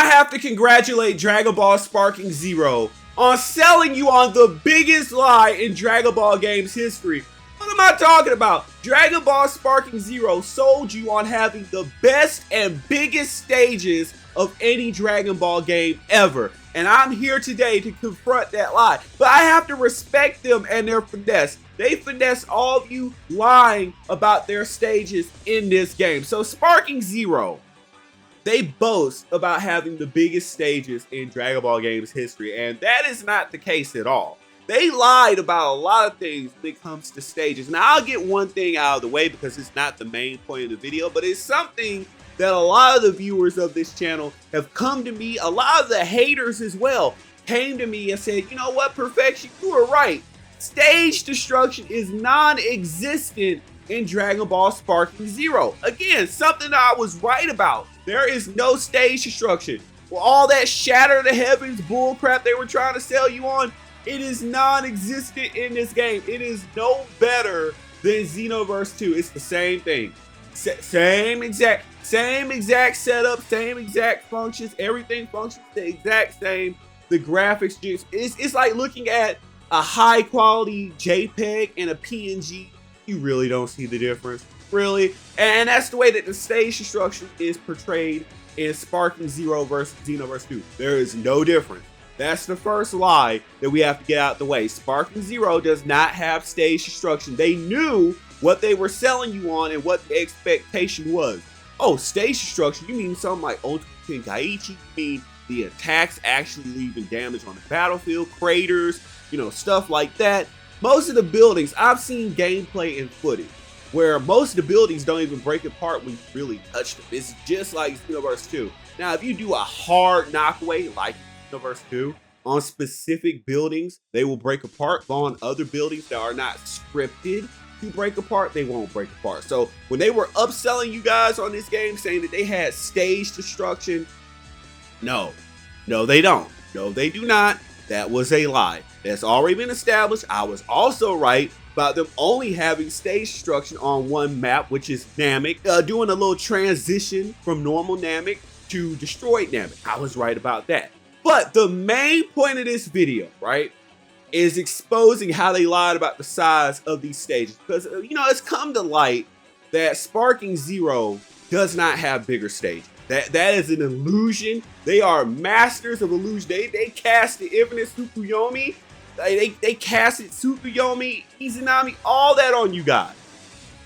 I have to congratulate Dragon Ball Sparking Zero on selling you on the biggest lie in Dragon Ball games history. What am I talking about? Dragon Ball Sparking Zero sold you on having the best and biggest stages of any Dragon Ball game ever. And I'm here today to confront that lie. But I have to respect them and their finesse. They finesse all of you lying about their stages in this game. So Sparking Zero, they boast about having the biggest stages in Dragon Ball games history, and that is not the case at all. They lied about a lot of things when it comes to stages. Now, I'll get one thing out of the way because it's not the main point of the video, but it's something that a lot of the viewers of this channel have come to me, a lot of the haters as well, came to me and said, you know what, Perfection, you were right. Stage destruction is non-existent in Dragon Ball Sparking Zero. Again, something that I was right about. There is no stage destruction. Well, all that shatter the heavens bullcrap they were trying to sell you on, it is non-existent in this game. It is no better than Xenoverse 2. It's the same thing. Same exact setup, same exact functions. Everything functions the exact same. The graphics, it's like looking at a high quality JPEG and a PNG. You really don't see the difference, really. And that's the way that the stage destruction is portrayed in Sparking Zero versus Xenoverse 2. There is no difference. That's the first lie that we have to get out the way. Sparking Zero does not have stage destruction. They knew what they were selling you on and what the expectation was. Oh, stage destruction, you mean something like Ultimate Tenkaichi? You mean the attacks actually leaving damage on the battlefield, craters, you know, stuff like that. Most of the buildings, I've seen gameplay and footage where most of the buildings don't even break apart when you really touch them. It's just like Xenoverse 2. Now, if you do a hard knockaway like Xenoverse 2 on specific buildings, they will break apart. But on other buildings that are not scripted to break apart, they won't break apart. So when they were upselling you guys on this game saying that they had stage destruction, no, they don't. No, they do not. That was a lie. That's already been established. I was also right about them only having stage destruction on one map, which is Namek, doing a little transition from normal Namek to destroyed Namek. I was right about that. But the main point of this video, right, is exposing how they lied about the size of these stages. Because, you know, it's come to light that Sparking Zero does not have bigger stages. That is an illusion. They are masters of illusion. They casted Infinite Tsukuyomi. They casted Tsukuyomi, Izanami, all that on you guys.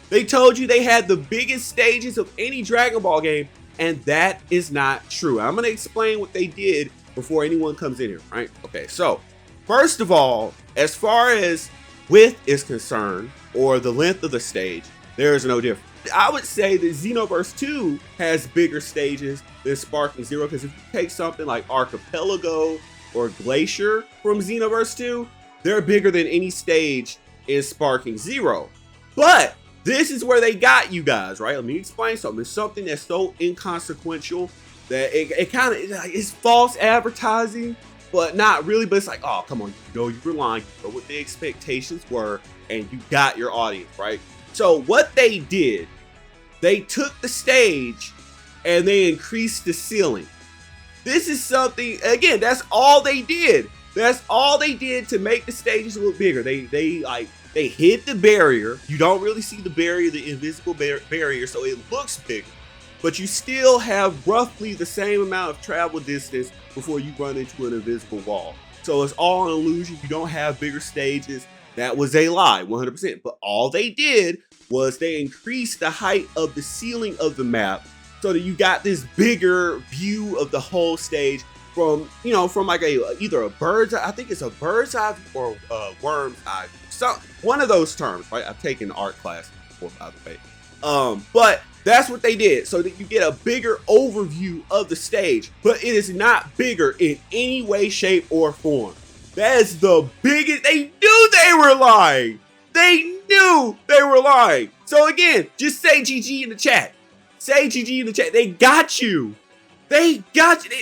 They told you they had the biggest stages of any Dragon Ball game, and that is not true. I'm going to explain what they did before anyone comes in here, right? Okay, so first of all, as far as width is concerned, or the length of the stage, there is no difference. I would say that Xenoverse 2 has bigger stages than Sparking Zero, because if you take something like Archipelago or Glacier from Xenoverse 2, they're bigger than any stage in Sparking Zero. But this is where they got you guys, right? Let me explain something. It's something that's so inconsequential that it kind of it's false advertising, but not really. But it's like, oh, come on, you know you were lying. You know what the expectations were, and you got your audience, right? So what they did, they took the stage and they increased the ceiling. This is something, again, that's all they did. That's all they did to make the stages look bigger. They hid the barrier. You don't really see the barrier, the invisible barrier, so it looks bigger. But you still have roughly the same amount of travel distance before you run into an invisible wall. So it's all an illusion. You don't have bigger stages. That was a lie, 100%. But all they did was they increased the height of the ceiling of the map so that you got this bigger view of the whole stage from, you know, from like either a bird's eye, I think it's a bird's eye view, or a worm's eye view. So one of those terms, right? I've taken art class before, by the way. But that's what they did, so that you get a bigger overview of the stage. But it is not bigger in any way, shape, or form. That is the biggest. They knew they were lying. They knew they were lying. So again, just say GG in the chat. Say GG in the chat. They got you. They got you.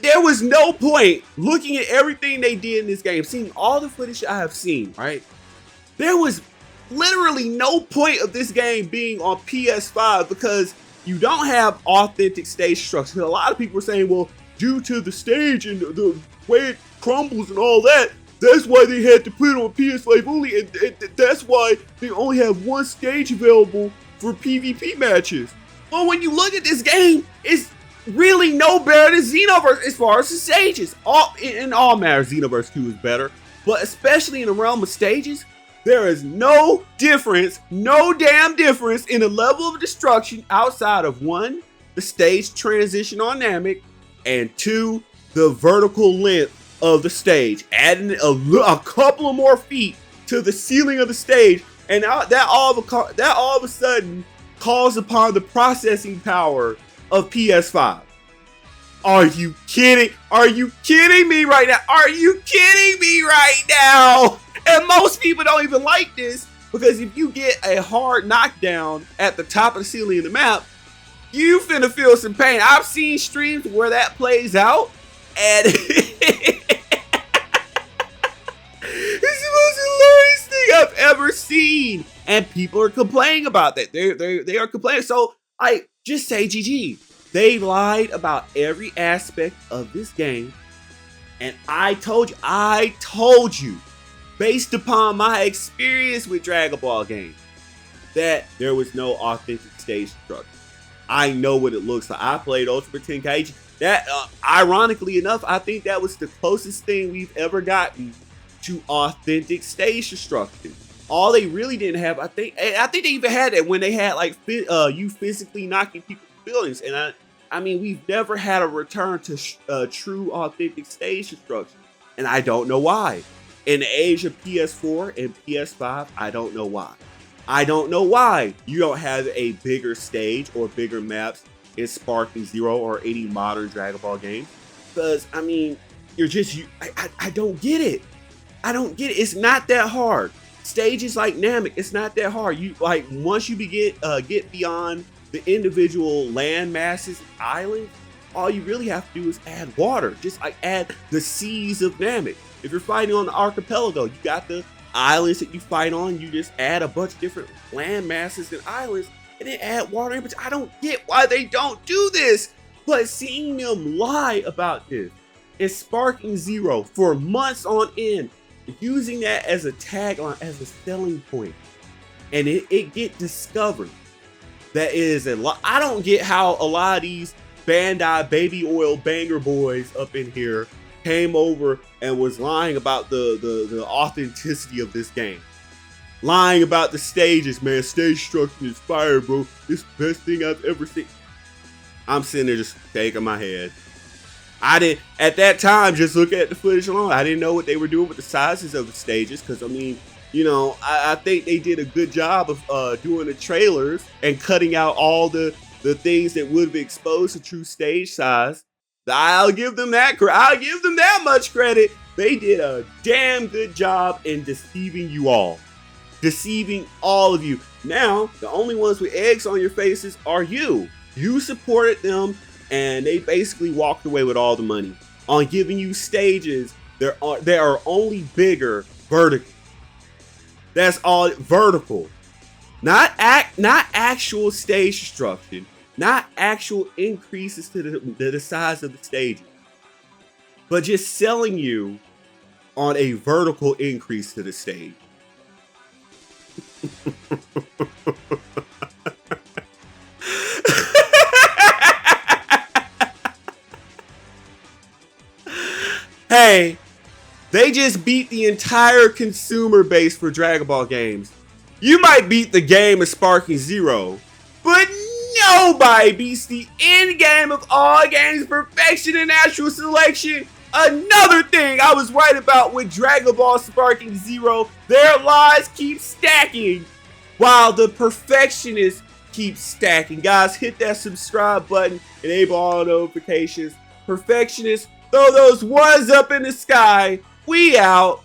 There was no point looking at everything they did in this game, seeing all the footage I have seen, right? There was literally no point of this game being on PS5 because you don't have authentic stage structure. A lot of people are saying, well, due to the stage and the way it crumbles and all that, that's why they had to put it on PS5 only, and that's why they only have one stage available for PvP matches. Well, when you look at this game, it's really no better than Xenoverse as far as the stages. In all matters, Xenoverse 2 is better, but especially in the realm of stages, there is no difference, no damn difference in the level of destruction outside of 1, the stage transition on Namek, and 2, the vertical length of the stage. Adding a couple of more feet to the ceiling of the stage, and that all of a sudden calls upon the processing power of PS5. Are you kidding? Are you kidding me right now? Are you kidding me right now? And most people don't even like this, because if you get a hard knockdown at the top of the ceiling of the map, you finna feel some pain. I've seen streams where that plays out, and it's the most hilarious thing I've ever seen. And people are complaining about that. They are complaining. So I just say GG. They lied about every aspect of this game. And I told you, based upon my experience with Dragon Ball games, that there was no authentic stage structure. I know what it looks like. I played Ultimate Tenkaichi. That, ironically enough, I think that was the closest thing we've ever gotten to authentic stage destruction. All they really didn't have, I think they even had that when they had like you physically knocking people in buildings. And I mean, we've never had a return to true authentic stage destruction, and I don't know why. In the age of PS4 and PS5, I don't know why. I don't know why you don't have a bigger stage or bigger maps in Sparking Zero or any modern Dragon Ball game. Because, I mean, I don't get it. I don't get it. It's not that hard. Stages like Namek, it's not that hard. You like once you get beyond the individual land masses and islands, all you really have to do is add water. Just like add the seas of Namek. If you're fighting on the archipelago, you got the islands that you fight on. You just add a bunch of different land masses and islands, and then add water in. But I don't get why they don't do this. But seeing them lie about this is Sparking Zero for months on end, using that as a tagline, as a selling point, and it get discovered. That is a lot. I don't get how a lot of these Bandai baby oil banger boys up in here came over and was lying about the authenticity of this game. Lying about the stages, man. Stage structure is fire, bro. This the best thing I've ever seen. I'm sitting there just shaking my head. I didn't, at that time, just look at the footage alone. I didn't know what they were doing with the sizes of the stages, because, I mean, you know, I think they did a good job of doing the trailers and cutting out all the things that would have exposed the true stage size. I'll give them that. I'll give them that much credit. They did a damn good job in deceiving you all. Deceiving all of you. Now, the only ones with eggs on your faces are you. You supported them, and they basically walked away with all the money on giving you stages that are only bigger vertically. That's all vertical. Not actual stage destruction. Not actual increases to the size of the stages. But just selling you on a vertical increase to the stage. Hey, they just beat the entire consumer base for Dragon Ball games. You might beat the game of Sparking Zero, but nobody beats the end game of all games, perfection and natural selection. Another thing I was right about with Dragon Ball Sparking Zero, their lies keep stacking while the perfectionists keep stacking. Guys, hit that subscribe button, enable all notifications. Perfectionists, throw those ones up in the sky. We out.